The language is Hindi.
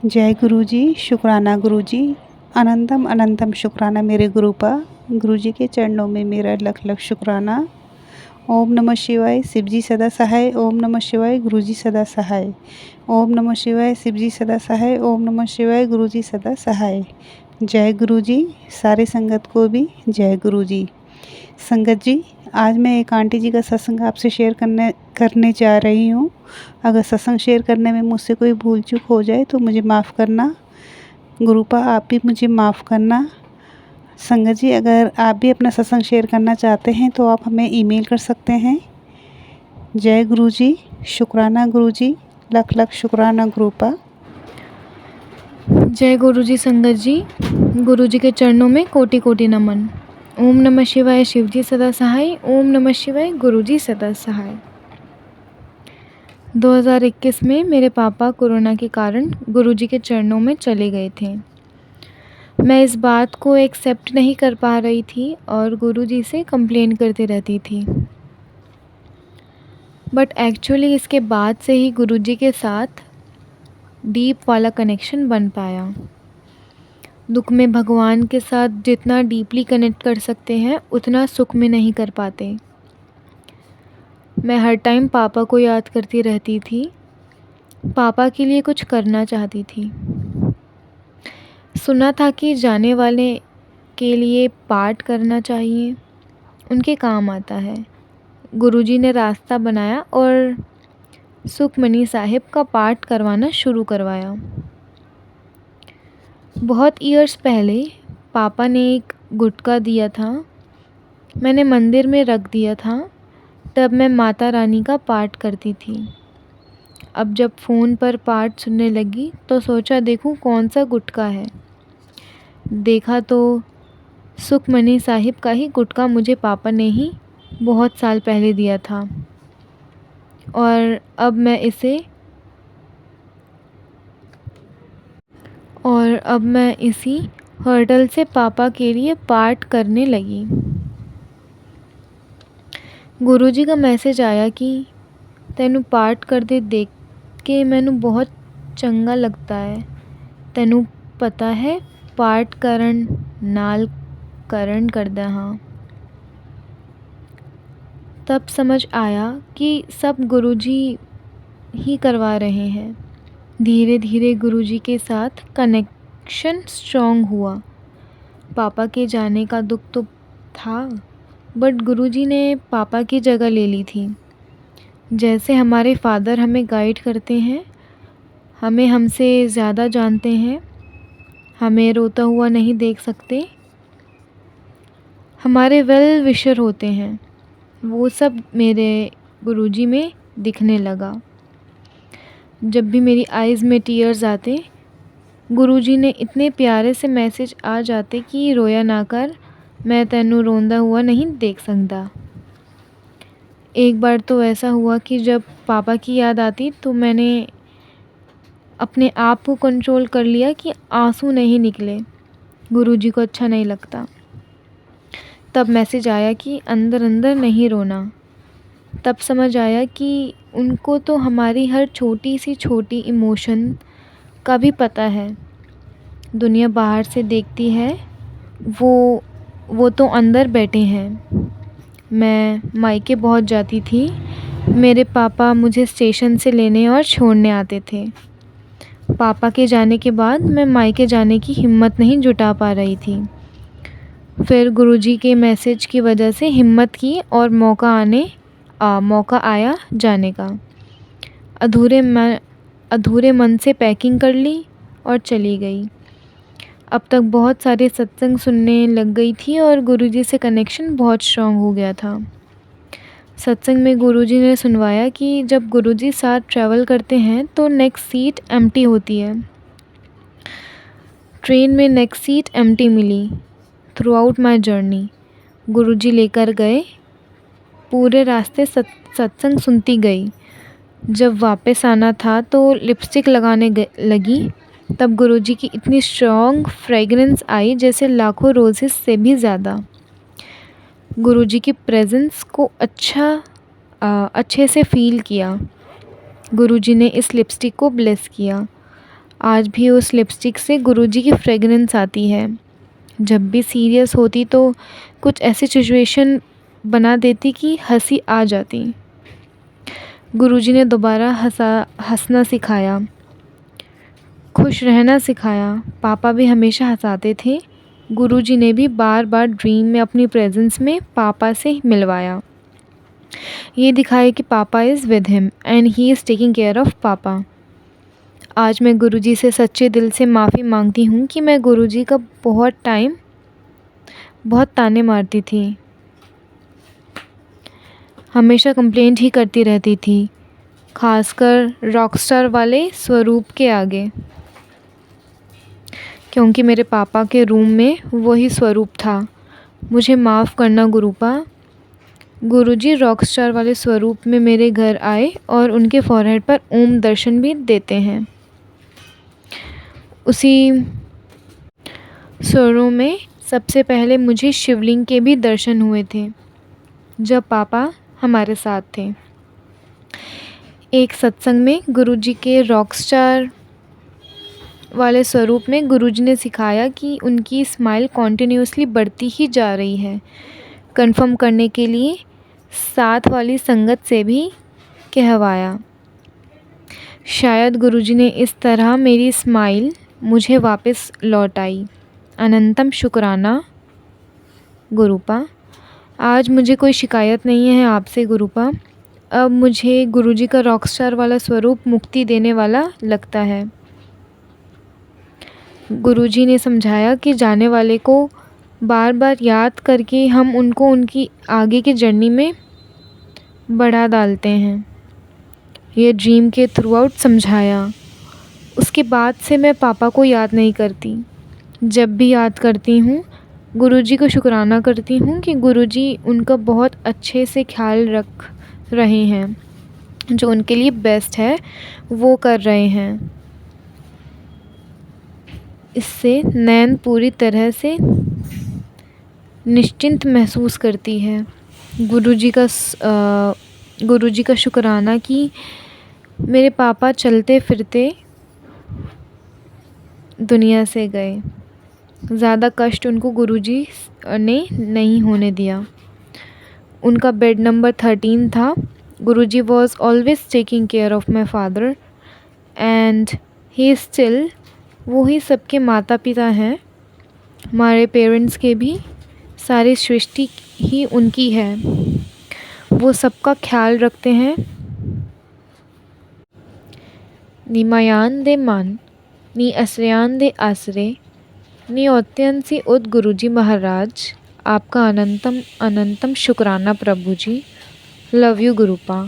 जय गुरु जी। शुक्राना गुरु जी। अनंतम अनंतम शुक्राना मेरे गुरुपा। गुरु जी के चरणों में मेरा लख लख शुक्राना। ओम नमः शिवाय। शिव जी सदा सहाय। ओम नमः शिवाय। गुरु जी सदा सहाय। ओम नमः शिवाय। शिव जी सदा सहाय। ओम नमः शिवाय। गुरु जी सदा सहाय। जय गुरु जी। सारे संगत को भी जय गुरु जी। संगत जी, आज मैं एक आंटी जी का सत्संग आपसे शेयर करने जा रही हूँ। अगर सत्संग शेयर करने में मुझसे कोई भूल चूक हो जाए तो मुझे माफ़ करना। गुरुपा आप भी मुझे माफ़ करना। संगत जी, अगर आप भी अपना सत्संग शेयर करना चाहते हैं तो आप हमें ईमेल कर सकते हैं। जय गुरु जी। शुक्राना गुरु जी। लख लख शुक्राना गुरुपा। जय गुरु जी। संगत जी, गुरु जी के चरणों में कोटि कोटि नमन। ओम नमः शिवाय। शिव जी सदा सहाय। ओम नमः शिवाय। गुरु जी सदा सहाय। 2021 में मेरे पापा कोरोना के कारण गुरु जी के चरणों में चले गए थे। मैं इस बात को एक्सेप्ट नहीं कर पा रही थी और गुरु जी से कंप्लेन करती रहती थी। बट एक्चुअली इसके बाद से ही गुरु जी के साथ डीप वाला कनेक्शन बन पाया। दुख में भगवान के साथ जितना डीपली कनेक्ट कर सकते हैं उतना सुख में नहीं कर पाते। मैं हर टाइम पापा को याद करती रहती थी, पापा के लिए कुछ करना चाहती थी। सुना था कि जाने वाले के लिए पाठ करना चाहिए, उनके काम आता है। गुरुजी ने रास्ता बनाया और सुखमनी साहिब का पाठ करवाना शुरू करवाया। बहुत ईयर्स पहले पापा ने एक गुटका दिया था, मैंने मंदिर में रख दिया था। तब मैं माता रानी का पाठ करती थी। अब जब फ़ोन पर पाठ सुनने लगी तो सोचा देखूं कौन सा गुटका है। देखा तो सुखमनी साहिब का ही गुटका मुझे पापा ने ही बहुत साल पहले दिया था और अब मैं इसी हर्डल से पापा के लिए पाठ करने लगी। गुरुजी का मैसेज आया कि तैनू पाठ करते देख के मैनू बहुत चंगा लगता है। तैनू पता है पाठ करन नाल करण करदा हाँ। तब समझ आया कि सब गुरुजी ही करवा रहे हैं। धीरे धीरे गुरुजी के साथ कनेक्शन स्ट्रॉन्ग हुआ। पापा के जाने का दुख तो था, बट गुरुजी ने पापा की जगह ले ली थी। जैसे हमारे फादर हमें गाइड करते हैं, हमें हमसे ज़्यादा जानते हैं, हमें रोता हुआ नहीं देख सकते, हमारे वेल विशर होते हैं, वो सब मेरे गुरुजी में दिखने लगा। जब भी मेरी आइज़ में टीयर्स आते, गुरुजी ने इतने प्यारे से मैसेज आ जाते कि रोया ना कर, मैं तैनू रोंदा हुआ नहीं देख सकता। एक बार तो ऐसा हुआ कि जब पापा की याद आती तो मैंने अपने आप को कंट्रोल कर लिया कि आंसू नहीं निकले, गुरुजी को अच्छा नहीं लगता। तब मैसेज आया कि अंदर अंदर नहीं रोना। तब समझ आया कि उनको तो हमारी हर छोटी सी छोटी इमोशन का भी पता है। दुनिया बाहर से देखती है, वो तो अंदर बैठे हैं। मैं मायके बहुत जाती थी, मेरे पापा मुझे स्टेशन से लेने और छोड़ने आते थे। पापा के जाने के बाद मैं मायके जाने की हिम्मत नहीं जुटा पा रही थी। फिर गुरुजी के मैसेज की वजह से हिम्मत की और मौका आया जाने का। अधूरे मन से पैकिंग कर ली और चली गई। अब तक बहुत सारे सत्संग सुनने लग गई थी और गुरुजी से कनेक्शन बहुत स्ट्रॉन्ग हो गया था। सत्संग में गुरुजी ने सुनवाया कि जब गुरुजी साथ ट्रैवल करते हैं तो नेक्स्ट सीट एम्प्टी होती है। ट्रेन में नेक्स्ट सीट एम्प्टी मिली। Throughout my journey Guruji लेकर गए, पूरे रास्ते सत्संग सुनती गई। जब वापस आना था तो लिपस्टिक लगाने लगी, तब गुरुजी की इतनी स्ट्रॉन्ग फ्रेगरेंस आई जैसे लाखों रोजेस से भी ज़्यादा। गुरुजी की प्रेजेंस को अच्छे से फील किया। गुरुजी ने इस लिपस्टिक को ब्लेस किया। आज भी उस लिपस्टिक से गुरुजी की फ्रेगरेंस आती है। जब भी सीरियस होती तो कुछ ऐसी सिचुएशन बना देती कि हंसी आ जाती। गुरुजी ने दोबारा हंसना सिखाया, खुश रहना सिखाया। पापा भी हमेशा हंसाते थे। गुरुजी ने भी बार बार ड्रीम में अपनी प्रेजेंस में पापा से मिलवाया। ये दिखाया कि पापा is with him and he is taking care of पापा। आज मैं गुरुजी से सच्चे दिल से माफ़ी मांगती हूँ कि मैं गुरुजी का बहुत ताने मारती थी, हमेशा कंप्लेंट ही करती रहती थी, खासकर रॉकस्टार वाले स्वरूप के आगे, क्योंकि मेरे पापा के रूम में वही स्वरूप था। मुझे माफ़ करना गुरुपा। गुरुजी रॉकस्टार वाले स्वरूप में मेरे घर आए और उनके फॉरहेड पर ओम दर्शन भी देते हैं। उसी स्वरों में सबसे पहले मुझे शिवलिंग के भी दर्शन हुए थे जब पापा हमारे साथ थे। एक सत्संग में गुरुजी के रॉकस्टार वाले स्वरूप में गुरुजी ने सिखाया कि उनकी स्माइल कॉन्टिन्यूसली बढ़ती ही जा रही है। कंफर्म करने के लिए साथ वाली संगत से भी कहवाया। शायद गुरुजी ने इस तरह मेरी स्माइल मुझे वापस लौटाई। अनंतम शुक्राना गुरुपा। आज मुझे कोई शिकायत नहीं है आपसे गुरुपा। अब मुझे गुरुजी का रॉकस्टार वाला स्वरूप मुक्ति देने वाला लगता है। गुरुजी ने समझाया कि जाने वाले को बार बार याद करके हम उनको उनकी आगे की जर्नी में बढ़ा डालते हैं। ये ड्रीम के थ्रू आउट समझाया। उसके बाद से मैं पापा को याद नहीं करती। जब भी याद करती हूँ गुरुजी को शुक्राना करती हूँ कि गुरुजी उनका बहुत अच्छे से ख्याल रख रहे हैं, जो उनके लिए बेस्ट है वो कर रहे हैं। इससे नैन पूरी तरह से निश्चिंत महसूस करती है। गुरुजी का शुक्राना कि मेरे पापा चलते फिरते दुनिया से गए। ज़्यादा कष्ट उनको गुरुजी ने नहीं होने दिया। उनका बेड नंबर 13 था। Guruji was always taking care of my father and he still. वो ही सबके माता पिता हैं, हमारे पेरेंट्स के भी। सारी सृष्टि ही उनकी है, वो सबका ख्याल रखते हैं। निमायान दे मान नी असरयान दे आसरे नी ओत्यंसी उद गुरुजी महाराज। आपका अनंतम अनंतम शुक्राना प्रभु जी। Love you गुरुपा।